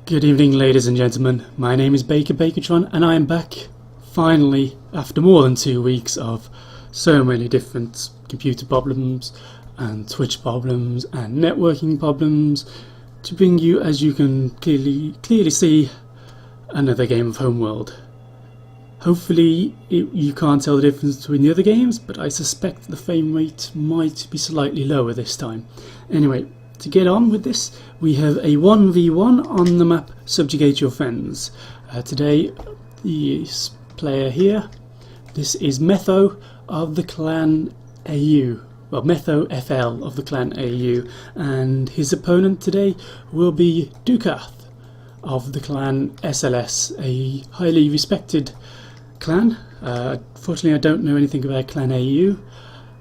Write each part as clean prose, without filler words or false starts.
Good evening, ladies and gentlemen. My name is Bakertron, and I am back finally after more than 2 weeks of so many different computer problems and Twitch problems and networking problems to bring you, as you can clearly see, another game of Homeworld. Hopefully you can't tell the difference between the other games, but I suspect the frame rate might be slightly lower this time. Anyway, to get on with this, we have a 1v1 on the map Subjugate Your Friends. Today, the player here, this is Metho of the clan AU, well, MethoFL of the clan AU, and his opponent today will be Dukath of the clan SLS, a highly respected clan. Fortunately, I don't know anything about clan AU.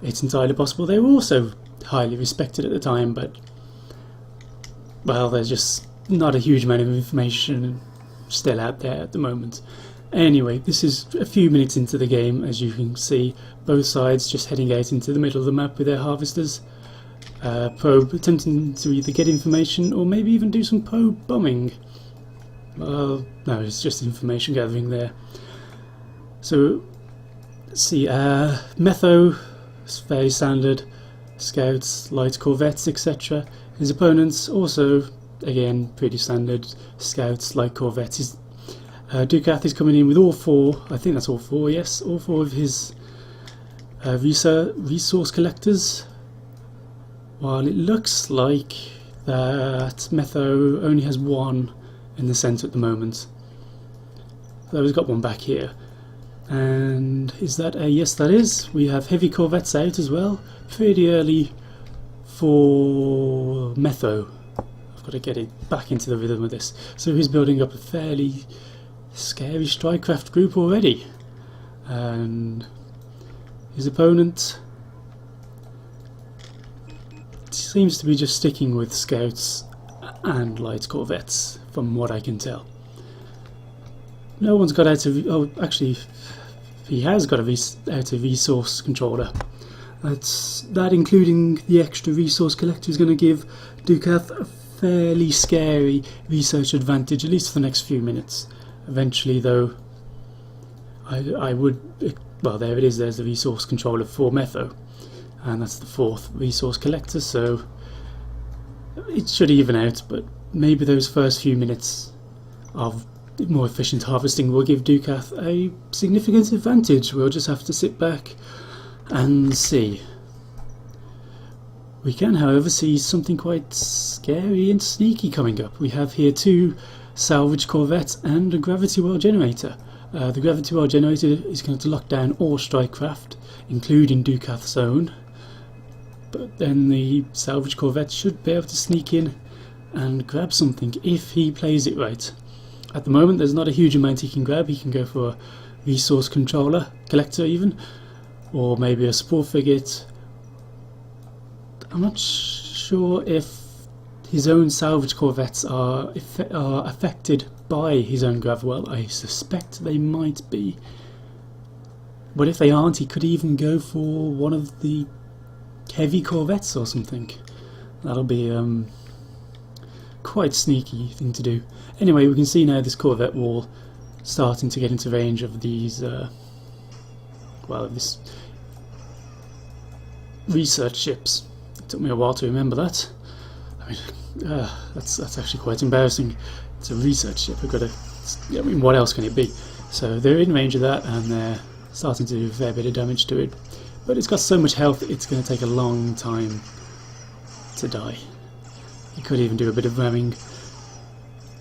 It's entirely possible they were also highly respected at the time, but well, there's just not a huge amount of information still out there at the moment. Anyway, this is a few minutes into the game. As you can see, both sides just heading out into the middle of the map with their harvesters. Probe attempting to either get information or maybe even do some probe bombing. Well, no, it's just information gathering there. So, let's see, Metho is very standard, scouts, light corvettes, etc. His opponents also, again, pretty standard, scouts, light corvettes. Dukath is coming in with all four, I think that's all four, yes, all four of his resource collectors, while it looks like that Metho only has one in the centre at the moment. So he's got one back here. And is that a yes? That is. We have heavy corvettes out as well, pretty early for Metho. I've got to get it back into the rhythm of this. So he's building up a fairly scary strikecraft group already, and his opponent seems to be just sticking with scouts and light corvettes, from what I can tell. No one's got out of... oh, actually, he has got out a resource controller. That, including the extra resource collector, is going to give Dukath a fairly scary research advantage, at least for the next few minutes. Eventually, though, I would... well, there it is, there's the resource controller for Metho. And that's the fourth resource collector, so it should even out, but maybe those first few minutes of more efficient harvesting will give Dukath a significant advantage. We'll just have to sit back and see. We can, however, see something quite scary and sneaky coming up. We have here two salvage corvettes and a gravity well generator. The gravity well generator is going to lock down all strikecraft, including Dukath's own, but then the salvage corvette should be able to sneak in and grab something if he plays it right. At the moment there's not a huge amount he can grab. He can go for a resource collector even, or maybe a support frigate. I'm not sure if his own salvage corvettes are affected by his own gravwell. I suspect they might be, but if they aren't, he could even go for one of the heavy corvettes or something. That'll be quite sneaky thing to do. Anyway, we can see now this corvette wall starting to get into range of these well, this research ships. It took me a while to remember that. I mean, that's actually quite embarrassing. It's a research ship. I've got to, I mean, what else can it be? So they're in range of that, and they're starting to do a fair bit of damage to it. But it's got so much health, it's going to take a long time to die. You could even do a bit of ramming,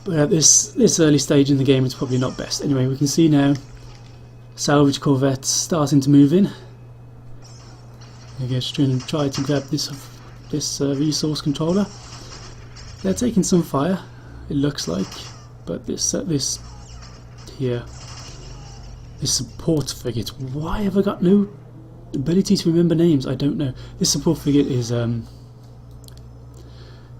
but at this early stage in the game it's probably not best. Anyway, we can see now salvage corvettes starting to move in. I guess try to grab this resource controller. They're taking some fire, it looks like, but this support frigate, why have I got no ability to remember names? I don't know. This support frigate is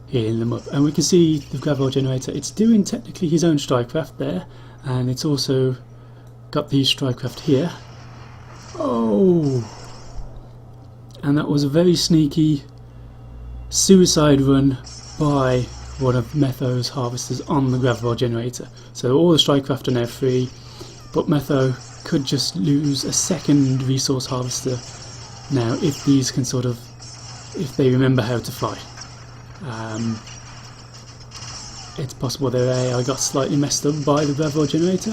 healing them up, and we can see the gravity generator. It's doing technically his own strikecraft there, and it's also got these strikecraft here. Oh, and that was a very sneaky suicide run by one of Metho's harvesters on the Gravity generator. So all the Strikecraft are now free, but Metho could just lose a second resource harvester now if these can if they remember how to fly. It's possible their AI got slightly messed up by the Gravity generator.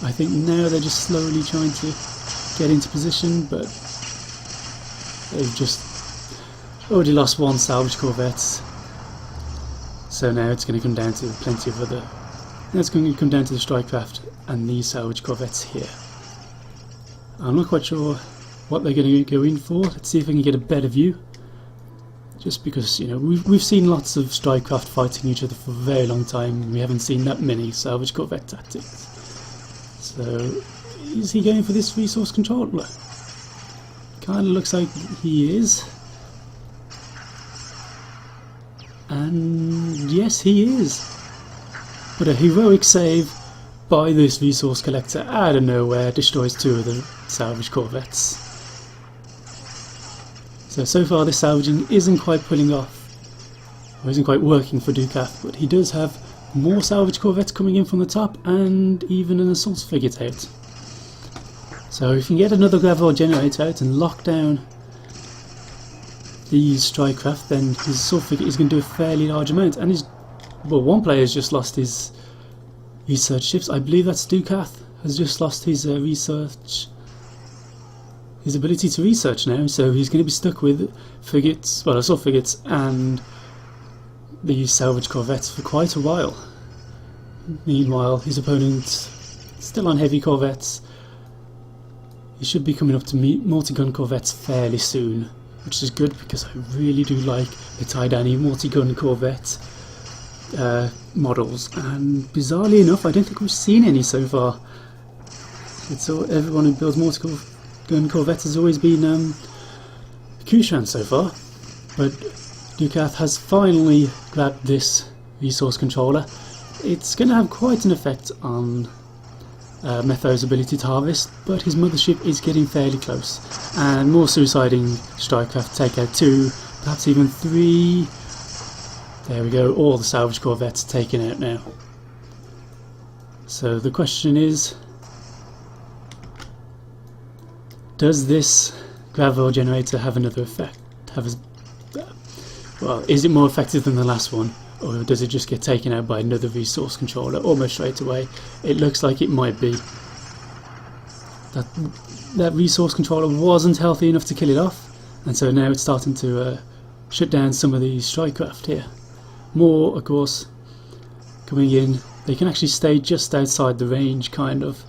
I think now they're just slowly trying to get into position, but they've just already lost one salvage corvette. So now it's going to come down to plenty of other. Now it's going to come down to the Strikecraft and these salvage corvettes here. I'm not quite sure what they're going to go in for. Let's see if we can get a better view. Just because, you know, we've seen lots of Strikecraft fighting each other for a very long time. We haven't seen that many salvage corvette tactics. So, is he going for this resource controller? Kind of looks like he is. And yes, he is. But a heroic save by this resource collector out of nowhere destroys two of the salvage corvettes. So far this salvaging isn't quite pulling off, or isn't quite working for Dukath, but he does have more salvage corvettes coming in from the top and even an assault frigate out. So if you can get another Gravity generator out and lock down these Strikecraft, then his assault frigate is going to do a fairly large amount. And one player has just lost his research ships. I believe that's Dukath has just lost his his ability to research now, so he's going to be stuck with frigates, well, assault frigates and these salvage corvettes for quite a while. Meanwhile, his opponent still on heavy corvettes. He should be coming up to multi-gun corvettes fairly soon, which is good because I really do like the Tydani multi-gun corvette models, and bizarrely enough I don't think we've seen any so far. It's all, everyone who builds multi-gun corvettes has always been Kushan so far, but Dukath has finally grabbed this resource controller. It's going to have quite an effect on Metho's ability to harvest, but his mothership is getting fairly close, and more suiciding Strikecraft take out 2, perhaps even 3. There we go, all the salvage corvettes taken out now. So the question is, does this Gravity generator have another effect? Well, is it more effective than the last one, or does it just get taken out by another resource controller almost straight away? It looks like it might be. That resource controller wasn't healthy enough to kill it off, and so now it's starting to shut down some of these Strikecraft here. More, of course, coming in. They can actually stay just outside the range, kind of,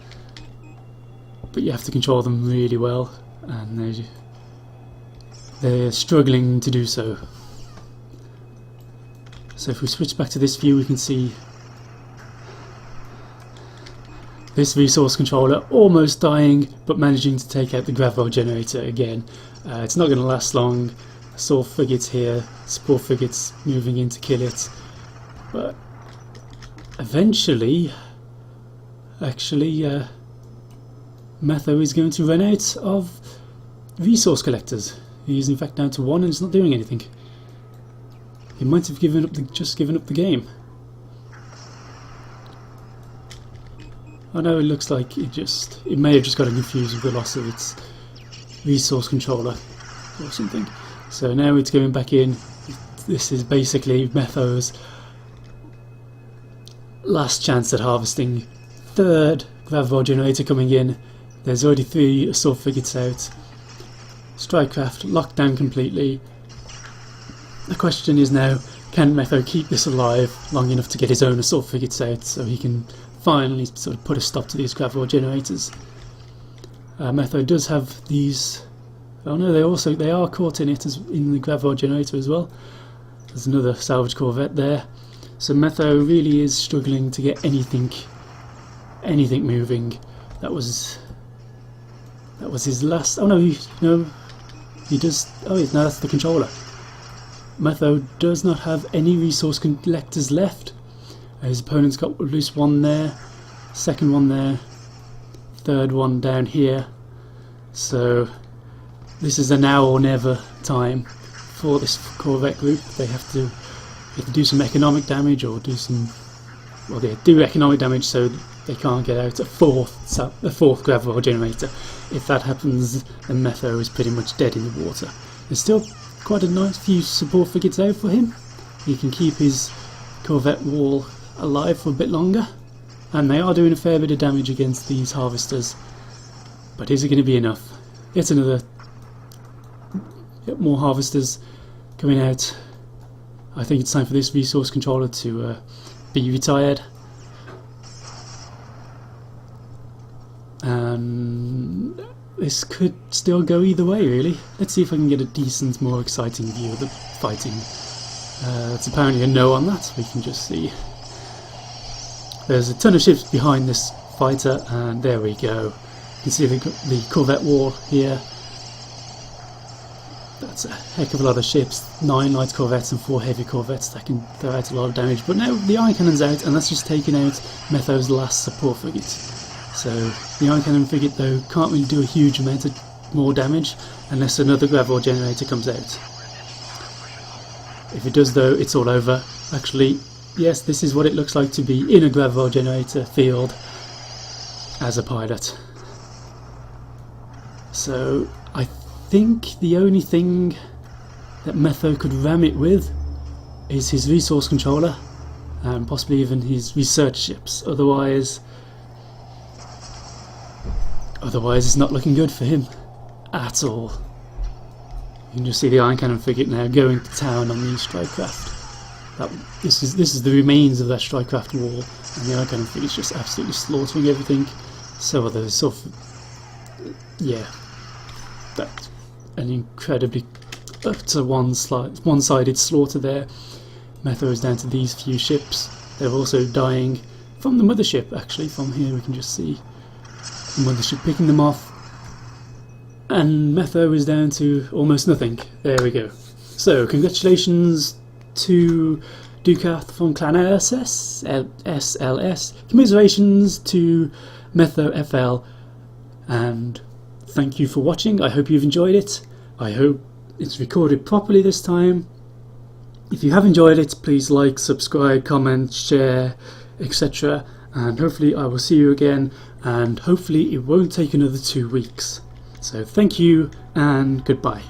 but you have to control them really well, and they're struggling to do so. So if we switch back to this view, we can see this resource controller almost dying, but managing to take out the Gravity generator again. It's not going to last long. Assault frigates here, support frigates moving in to kill it, but eventually, actually, Metho is going to run out of resource collectors. He's in fact down to 1 and it's not doing anything. He might have just given up the game. Oh no, it looks like it may have just got confused with the loss of its resource controller or something. So now it's going back in. This is basically Metho's last chance at harvesting. Third Gravity generator coming in. There's already 3 assault frigates out. Strikecraft locked down completely. The question is now, can Metho keep this alive long enough to get his own assault frigates out so he can finally sort of put a stop to these Gravity generators? Metho does have these. Oh no, they are caught in it in the Gravity generator as well. There's another salvage corvette there. So Metho really is struggling to get anything moving. That was his last. Oh no, he does. Oh, no, that's the controller. Metho does not have any resource collectors left. His opponent's got at least 1 there, second one there, third one down here. So this is a now or never time for this corvette group. They have to either do some economic damage or do some, well, they do economic damage so they can't get out a fourth gravel generator. If that happens, then Metho is pretty much dead in the water. There's still quite a nice few support frigates out for him. He can keep his corvette wall alive for a bit longer, and they are doing a fair bit of damage against these harvesters. But is it going to be enough? It's another more harvesters coming out. I think it's time for this resource controller to be retired. And this could still go either way, really. Let's see if I can get a decent, more exciting view of the fighting. It's apparently a no on that. We can just see there's a ton of ships behind this fighter, and there we go. You can see the corvette wall here. That's a heck of a lot of ships. 9 light corvettes and 4 heavy corvettes that can throw out a lot of damage. But now the iron cannon's out, and that's just taking out Metho's last support frigate. So the iron cannon frigate, though, can't really do a huge amount of more damage unless another gravel generator comes out. If it does, though, it's all over. Actually, yes, this is what it looks like to be in a gravel generator field as a pilot. So I think the only thing that Metho could ram it with is his resource controller and possibly even his research ships. Otherwise it's not looking good for him at all. You can just see the iron cannon frigate now going to town on the strike craft. This is the remains of that strike craft wall, and the iron cannon frigate's just absolutely slaughtering everything. So are those sort of, yeah, that's an incredibly utter one-sided slaughter there. Metho is down to these few ships. They're also dying from the mothership. Actually, from here we can just see the mothership picking them off, and Metho is down to almost nothing. There we go. So congratulations to Dukath from Clan SLS. Commiserations to MethoFL, and thank you for watching. I hope you've enjoyed it. I hope it's recorded properly this time. If you have enjoyed it, please like, subscribe, comment, share, etc. And hopefully I will see you again, and hopefully it won't take another 2 weeks. So thank you and goodbye.